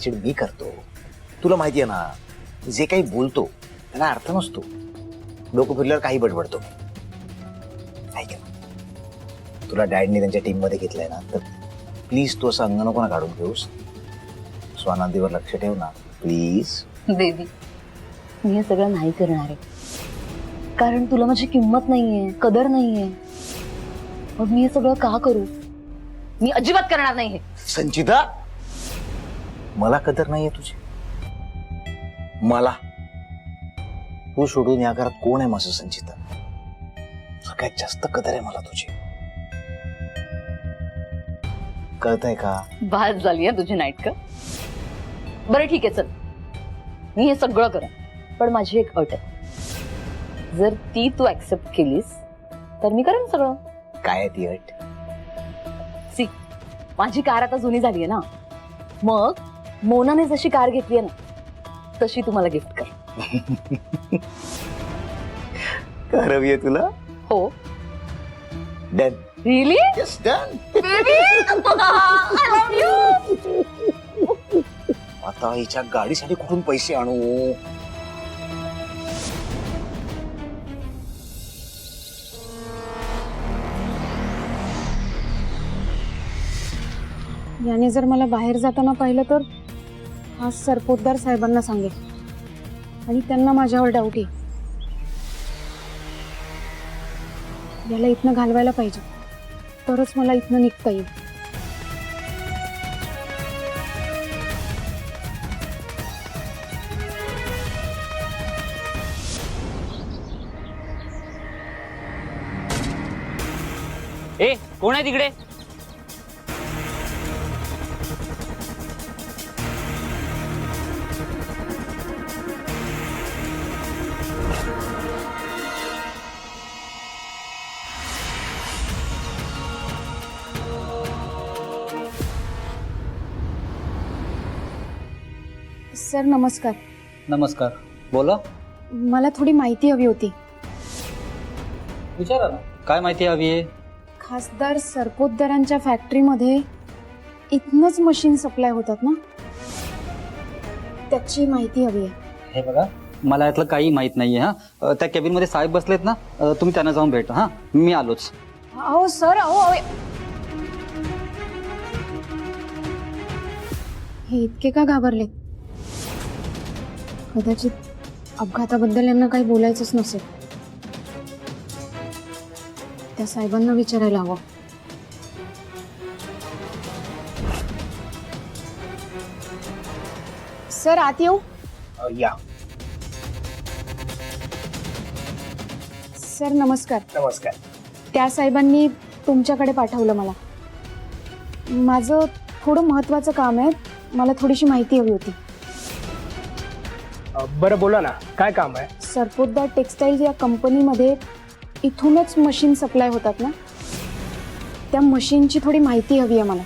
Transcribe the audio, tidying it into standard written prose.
चिड मी करतो. तुला माहितीये ना, जे काही बोलतो त्याला अर्थ नसतो. डोकं फिरल्यावर काही बडबडतो. ऐक ना, तुला डॅडने त्यांच्या टीम मध्ये घेतलंय ना, तर प्लीज तू असं अंग नको ना काढून घेऊस. स्वानंदीवर लक्ष ठेव ना प्लीज. बेबी, मी हे सगळं नाही करणार आहे, कारण तुला माझी किंमत नाहीये, कदर नाहीये. मग मी हे सगळं का करू? मी अजिबात करणार नाही हे. संचिता, मला कदर नाहीये तुझी. मला तू सोडून या घरात कोण आहे माझं संचिता? सगळ्यात जास्त कदर आहे मला तुझी. कळतंय का? बाज झाली आहे तुझी नाटकं. बरं ठीक आहे, चल मी हे सगळं करेन, पण माझी एक अट आहे. जर ती तू ऍक्सेप्ट केलीस तर मी करेन सगळं. काय आहे ती अट? सी, माझी कार आता जुनी झाली आहे ना, मग मोनाने जशी कार घेतली आहे ना, तशी तुम्हाला गिफ्ट कर. कार हवी आहे तुला? हो. Done. Really? Yes, done. Baby, I love you. आता हिच्या गाडीसाठी कुठून पैसे आणू? याने जर मला बाहेर जाताना पाहिलं तर आज सरपोतदार साहेबांना सांगेल आणि त्यांना माझ्यावर डाऊट येईल. याला इथनं घालवायला पाहिजे, तरच मला इथनं निघता येईल. ए, कोण आहे तिकडे? सर नमस्कार. नमस्कार, बोला. मला थोडी माहिती हवी होती. विचारा ना, काय माहिती हवी आहे? खासदार सरपोतदारांच्या फॅक्टरीमध्ये इथनच मशीन सप्लाय होतात ना, त्याची माहिती हवी आहे. हे बघा, मला यातलं काही माहित नाहीये. हा, त्या केबिन मध्ये साहेब बसलेत ना, तुम्ही त्यांना जाऊन भेटा. हा, मी आलोच. अहो सर, अहो हे इतके का घाबरलेत? कदाचित अपघाताबद्दल यांना काही बोलायचंच नसेल. त्या साहेबांना विचारायला हवं. सर आत येऊ? या. सर नमस्कार. नमस्कार. त्या साहेबांनी तुमच्याकडे पाठवलं मला. माझं थोडं महत्वाचं काम आहे, मला थोडीशी माहिती हवी होती. बरं बोला ना, काय काम आहे? सरपोतदार टेक्सटाईल या कंपनीमध्ये इथूनच मशीन सप्लाय होतात ना, त्या मशीनची थोडी माहिती हवी आहे मला.